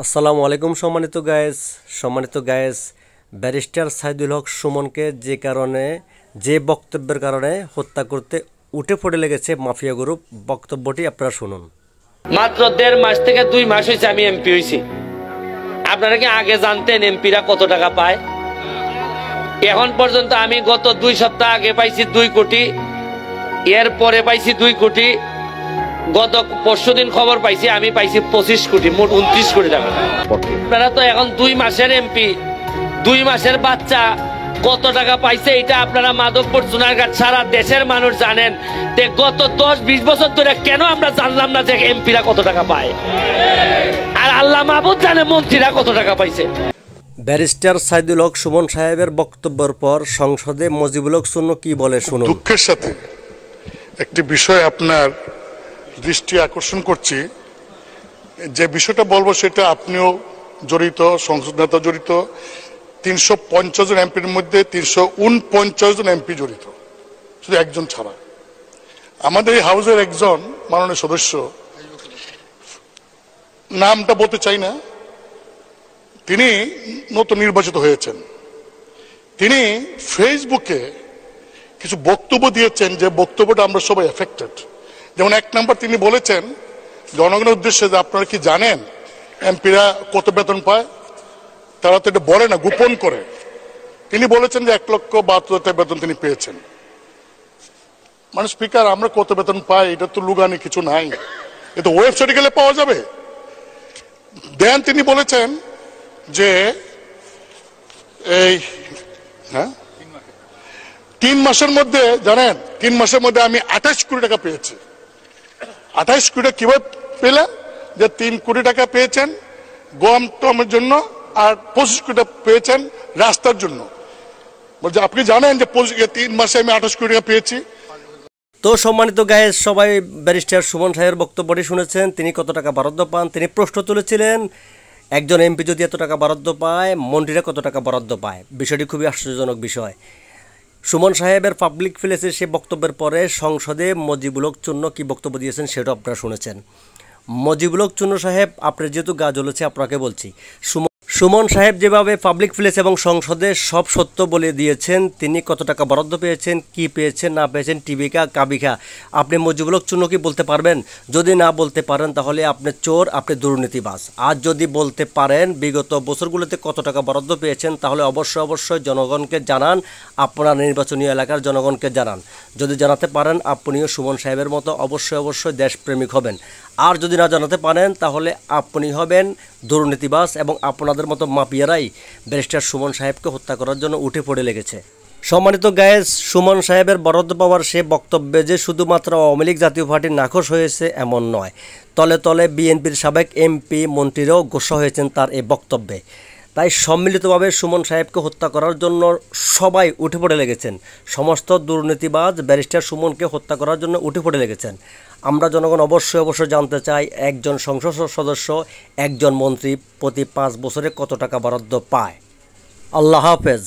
আসসালামু আলাইকুম সম্মানিত গায়েস ব্যারিস্টার সাইদুল হক সুমনকে যে বক্তব্যের কারণে হত্যা করতে উঠে পড়ে লেগেছে মাফিয়া গ্রুপ, বক্তব্যটি আপনারা শুনুন। মাত্র 1.5 মাস থেকে 2 মাস হয়েছে আমি এমপি হয়েছি। আপনারা কি আগে জানতেন এমপিরা কত টাকা পায়? এখন পর্যন্ত আমি গত 2 সপ্তাহ আগে পাইছি 2 কোটি, এর পরে পাইছি 2 কোটি, গত পরশুদিন খবর পাইছি আমি পাইছি 25 কোটি, মোট 29 কোটি টাকা। আপনারা তো এখন 2 মাসের এমপি, 2 মাসের বাচ্চা কত টাকা পাইছে এটা আপনারা মাধবপুর সোনারঘাট সারা দেশের মানুষ জানেন। গত 10-20 বছর ধরে কেন আমরা জানলাম না যে এমপিরা কত টাকা পায়? আর আল্লাহ মাহবুব জানে মন্ত্রীরা কত টাকা পাইছে। ব্যারিস্টার সাইদুল হক সুমন সাহেবের বক্তব্যের পর সংসদে মজিবুল হক সুন্নু কি বলে শুনুন। দুঃখের সাথে একটি বিষয় আপনার দৃষ্টি আকর্ষণ করছি, যে বিষয়টা বলবো সেটা আপনিও জড়িত, সংসদ নেতা জড়িত, 350 জন এমপির মধ্যে 349 জন এমপি জড়িত, শুধু একজন ছাড়া। আমাদের এই হাউসের একজন মাননীয় সদস্য, নামটা বলতে চাই না, তিনি নতুন নির্বাচিত হয়েছেন। তিনি ফেসবুকে কিছু বক্তব্য দিয়েছেন, যে বক্তব্যটা আমরা সবাই এফেক্টেড। যেমন 1 নম্বর তিনি বলেছেন জনগণের উদ্দেশ্যে যে আপনারা কি জানেন এমপিরা কত বেতন পায়? তারা তো এটা বলে না, গোপন করে। তিনি বলেছেন যে 1,72,000 বেতন তিনি পেয়েছেন। মানে স্পিকার, আমরা কত বেতন পাই এটা তো লুগানি কিছু নাই, এটা ওয়েবসাইটে গেলে পাওয়া যাবে। দেন তিনি বলেছেন যে এই 3 মাসের মধ্যে, জানেন 3 মাসের মধ্যে আমি 28 কোটি টাকা পেয়েছি। 28 কোটি টাকা কিভাবে পেলেন? যে 3 কোটি টাকা পেয়েছেন গম টমের জন্য, আর 25 কোটি টাকা পেয়েছেন রাস্তার জন্য। বলছে আপনি জানেন যে 3 মাসে আমি 28 কোটি টাকা পেয়েছি। তো সম্মানিত গায়েস, সবাই ব্যারিস্টার সুমন সাহেবের বক্তব্যটি শুনেছেন। তিনি কত টাকা বরাদ্দ পান, তিনি প্রশ্ন তুলেছিলেন একজন এমপি যদি এত টাকা বরাদ্দ পায়, মন্ত্রীরা কত টাকা বরাদ্দ পায়। বিষয়টি খুবই আশ্চর্যজনক বিষয়। সুমন সাহেবের পাবলিক প্লেসে সে বক্তব্যের পরে সংসদে মজিবুল হক চূন্য কী বক্তব্য দিয়েছেন সেটা আপনারা শুনেছেন। মজিবুল হক চূন্য সাহেব, আপনার যেহেতু গা জ্বলেছে আপনাকে বলছি, সুমন সাহেব যেভাবে পাবলিক প্লেস এবং সংসদে সব সত্য বলে দিয়েছেন, তিনি কত টাকা বরাদ্দ পেয়েছেন, কি পেয়েছেন না পেয়েছেন, টিবিকা কাবিকা, আপনি মজিবুল হক চূন্য কি বলতে পারবেন? যদি না বলতে পারেন তাহলে আপনি চোর, আপনি দুর্নীতিবাজ। আর যদি বলতে পারেন বিগত বছরগুলোতে কত টাকা বরাদ্দ পেয়েছেন, তাহলে অবশ্যই জনগণকে জানান, আপনার নির্বাচনী এলাকার জনগণকে জানান। যদি জানাতে পারেন আপনিও সুমন সাহেবের মতো অবশ্যই দেশপ্রেমিক হবেন। আর যদি না জানাতে পারেন তাহলে আপনি হবেন দুর্নীতিবাজ, এবং আপনাদের মতো মাফিয়ারাই ব্যারিস্টার সুমন সাহেবকে হত্যা করার জন্য উঠে পড়ে লেগেছে। সম্মানিত গায়েস, সুমন সাহেবের বরাদ্দ পাওয়ার সে বক্তব্যে যে শুধুমাত্র আওয়ামী লীগ জাতীয় পার্টির নাখোশ হয়েছে এমন নয়, তলে তলে বিএনপির সাবেক এমপি মন্ত্রীরাও গোসা হয়েছেন তার এই বক্তব্যে। তাই সম্মিলিতভাবে সুমন সাহেবকে হত্যা করার জন্য সবাই উঠে পড়ে লেগেছেন। সমস্ত দুর্নীতিবাজ ব্যারিস্টার সুমনকে হত্যা করার জন্য উঠে পড়ে লেগেছেন। আমরা জনগণ অবশ্যই জানতে চাই, একজন সংসদ সদস্য, একজন মন্ত্রী প্রতি 5 বছরে কত টাকা বরাদ্দ পায়। আল্লাহ হাফেজ।